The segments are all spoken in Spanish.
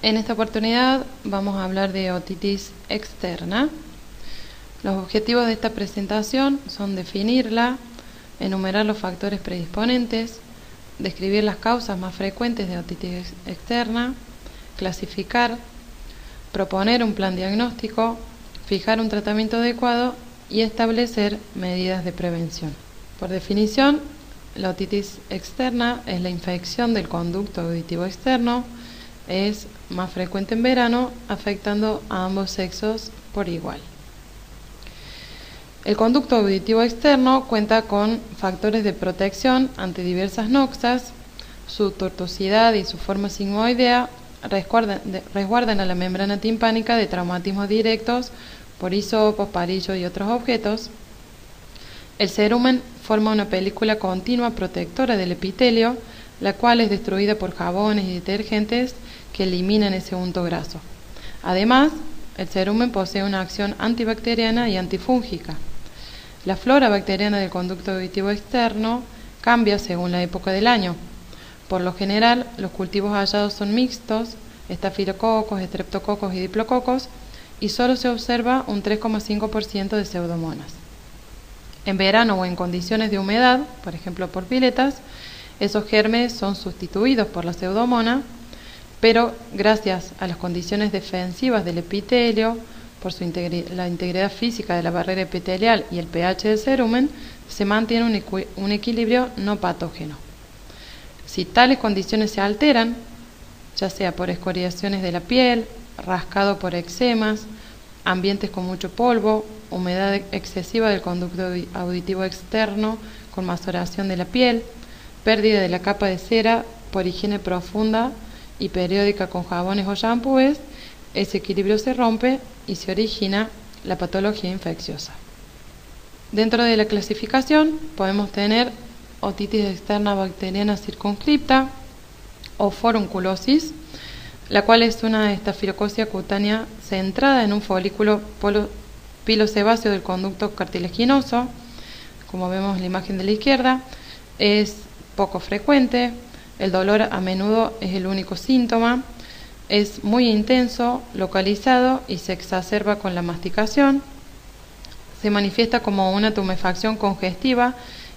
En esta oportunidad vamos a hablar de otitis externa. Los objetivos de esta presentación son definirla, enumerar los factores predisponentes, describir las causas más frecuentes de otitis externa, clasificar, proponer un plan diagnóstico, fijar un tratamiento adecuado y establecer medidas de prevención. Por definición, la otitis externa es la infección del conducto auditivo externo, es más frecuente en verano, afectando a ambos sexos por igual. El conducto auditivo externo cuenta con factores de protección ante diversas noxas. Su tortuosidad y su forma sigmoidea resguardan a la membrana timpánica de traumatismos directos por hisopos, parillos y otros objetos. El cerumen forma una película continua protectora del epitelio, la cual es destruida por jabones y detergentes que eliminan ese unto graso. Además, el cerumen posee una acción antibacteriana y antifúngica. La flora bacteriana del conducto auditivo externo cambia según la época del año. Por lo general, los cultivos hallados son mixtos, estafilococos, estreptococos y diplococos, y solo se observa un 3,5% de pseudomonas. En verano o en condiciones de humedad, por ejemplo por piletas, esos gérmenes son sustituidos por la pseudomona, pero gracias a las condiciones defensivas del epitelio, por la integridad física de la barrera epitelial y el pH del cerumen, se mantiene un equilibrio no patógeno. Si tales condiciones se alteran, ya sea por escoriaciones de la piel, rascado por eczemas, ambientes con mucho polvo, humedad excesiva del conducto auditivo externo con maceración de la piel, pérdida de la capa de cera por higiene profunda y periódica con jabones o shampoos, ese equilibrio se rompe y se origina la patología infecciosa. Dentro de la clasificación podemos tener otitis externa bacteriana circunscripta o forunculosis, la cual es una estafilocosia cutánea centrada en un folículo pilosebáceo del conducto cartilaginoso, como vemos en la imagen de la izquierda. Es poco frecuente, el dolor a menudo es el único síntoma, es muy intenso, localizado y se exacerba con la masticación. Se manifiesta como una tumefacción congestiva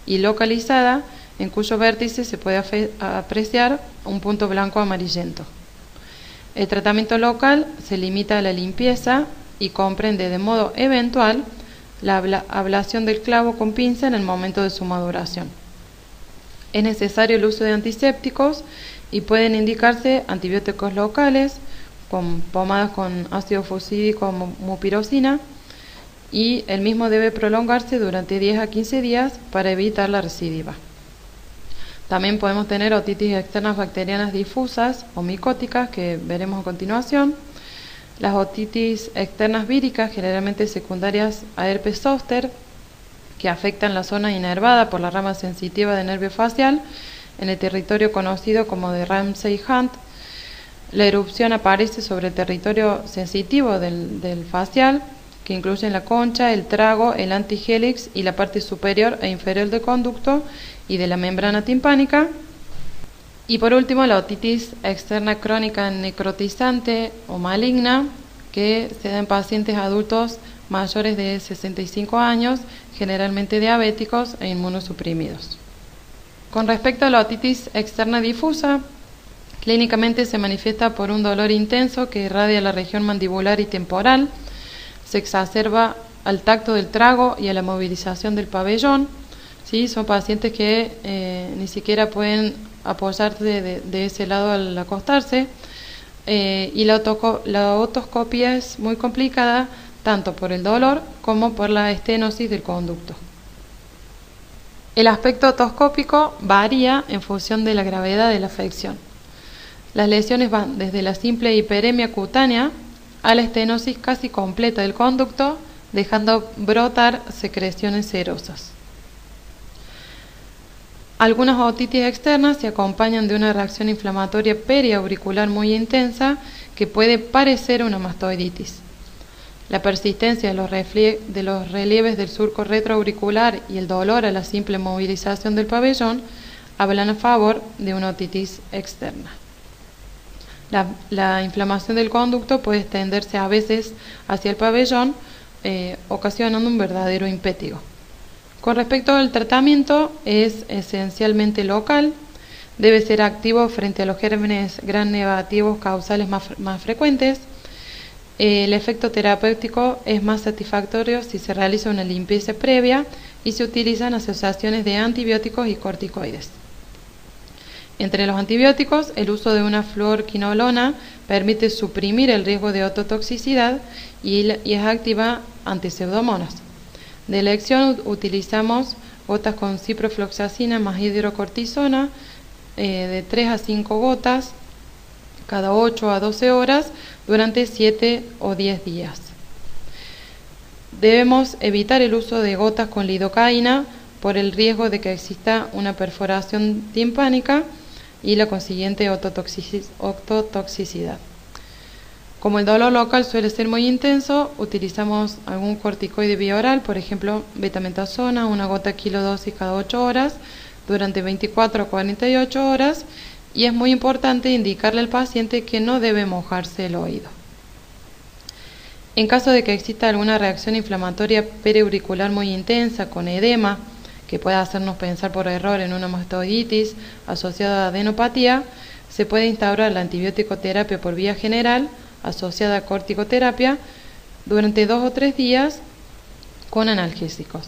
y localizada, en cuyo vértice se puede apreciar un punto blanco amarillento. El tratamiento local se limita a la limpieza y comprende de modo eventual la ablación del clavo con pinza en el momento de su maduración. Es necesario el uso de antisépticos y pueden indicarse antibióticos locales, con pomadas con ácido fucídico o mupirocina, y el mismo debe prolongarse durante 10 a 15 días para evitar la recidiva. También podemos tener otitis externas bacterianas difusas o micóticas, que veremos a continuación. Las otitis externas víricas, generalmente secundarias a herpes zóster, que afectan la zona inervada por la rama sensitiva del nervio facial en el territorio conocido como de Ramsay-Hunt. La erupción aparece sobre el territorio sensitivo del facial, que incluyen la concha, el trago, el antigélix y la parte superior e inferior del conducto y de la membrana timpánica. Y por último, la otitis externa crónica necrotizante o maligna, que se da en pacientes adultos mayores de 65 años, generalmente diabéticos e inmunosuprimidos. Con respecto a la otitis externa difusa, clínicamente se manifiesta por un dolor intenso que irradia la región mandibular y temporal, se exacerba al tacto del trago y a la movilización del pabellón. ¿Sí? Son pacientes que ni siquiera pueden apoyarse de ese lado al acostarse, y la otoscopia es muy complicada tanto por el dolor como por la estenosis del conducto. El aspecto otoscópico varía en función de la gravedad de la afección. Las lesiones van desde la simple hiperemia cutánea a la estenosis casi completa del conducto, dejando brotar secreciones serosas. Algunas otitis externas se acompañan de una reacción inflamatoria periauricular muy intensa que puede parecer una mastoiditis. La persistencia de los relieves del surco retroauricular y el dolor a la simple movilización del pabellón hablan a favor de una otitis externa. La inflamación del conducto puede extenderse a veces hacia el pabellón, ocasionando un verdadero impétigo. Con respecto al tratamiento, es esencialmente local, debe ser activo frente a los gérmenes gram negativos causales más frecuentes. El efecto terapéutico es más satisfactorio si se realiza una limpieza previa y se utilizan asociaciones de antibióticos y corticoides. Entre los antibióticos, el uso de una fluoroquinolona permite suprimir el riesgo de ototoxicidad y es activa ante pseudomonas. De elección utilizamos gotas con ciprofloxacina más hidrocortisona de 3 a 5 gotas cada 8 a 12 horas durante 7 o 10 días. Debemos evitar el uso de gotas con lidocaína por el riesgo de que exista una perforación timpánica y la consiguiente ototoxicidad. Como el dolor local suele ser muy intenso, utilizamos algún corticoide bioral, por ejemplo, betametasona, una gota kilodosis cada 8 horas, durante 24 a 48 horas, y es muy importante indicarle al paciente que no debe mojarse el oído. En caso de que exista alguna reacción inflamatoria periauricular muy intensa con edema, que pueda hacernos pensar por error en una mastoiditis asociada a adenopatía, se puede instaurar la antibiótico-terapia por vía general asociada a corticoterapia durante 2 o 3 días con analgésicos.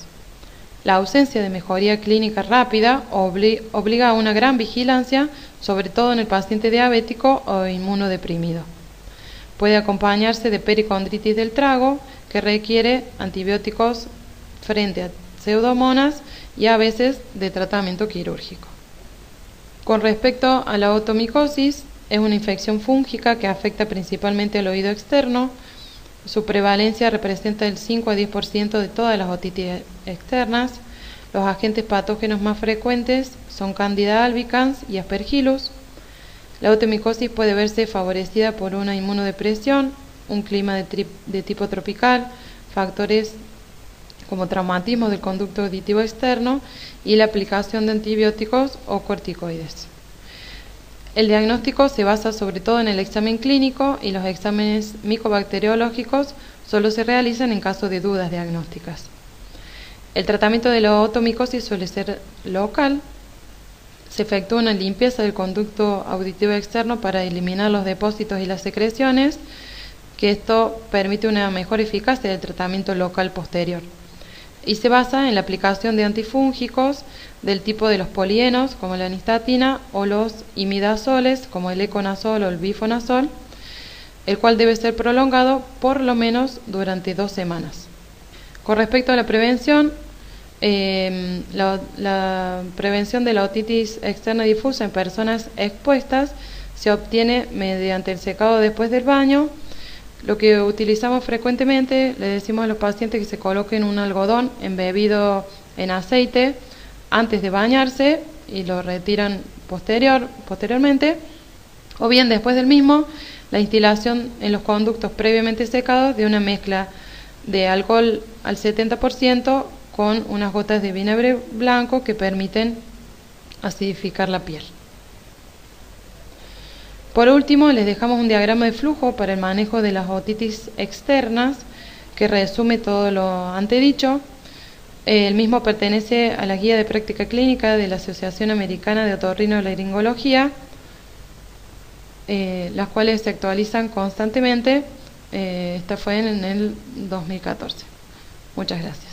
La ausencia de mejoría clínica rápida obliga a una gran vigilancia, sobre todo en el paciente diabético o inmunodeprimido. Puede acompañarse de pericondritis del trago, que requiere antibióticos frente a pseudomonas y a veces de tratamiento quirúrgico. Con respecto a la otomicosis, es una infección fúngica que afecta principalmente al oído externo. Su prevalencia representa el 5 a 10% de todas las otitis externas. Los agentes patógenos más frecuentes son Candida albicans y Aspergillus. La otomicosis puede verse favorecida por una inmunodepresión, un clima de tipo tropical, factores como traumatismo del conducto auditivo externo y la aplicación de antibióticos o corticoides. El diagnóstico se basa sobre todo en el examen clínico y los exámenes micobacteriológicos solo se realizan en caso de dudas diagnósticas. El tratamiento de la otomicosis suele ser local. Se efectúa una limpieza del conducto auditivo externo para eliminar los depósitos y las secreciones, que esto permite una mejor eficacia del tratamiento local posterior. Y se basa en la aplicación de antifúngicos del tipo de los polienos, como la nistatina, o los imidazoles, como el econazol o el bifonazol, el cual debe ser prolongado por lo menos durante 2 semanas. Con respecto a la prevención, la prevención de la otitis externa difusa en personas expuestas se obtiene mediante el secado después del baño. Lo que utilizamos frecuentemente, le decimos a los pacientes que se coloquen un algodón embebido en aceite antes de bañarse y lo retiran posteriormente, o bien después del mismo, la instilación en los conductos previamente secados de una mezcla de alcohol al 70% con unas gotas de vinagre blanco que permiten acidificar la piel. Por último, les dejamos un diagrama de flujo para el manejo de las otitis externas que resume todo lo antedicho. El mismo pertenece a la guía de práctica clínica de la Asociación Americana de Otorrinolaringología, las cuales se actualizan constantemente. Esta fue en el 2014. Muchas gracias.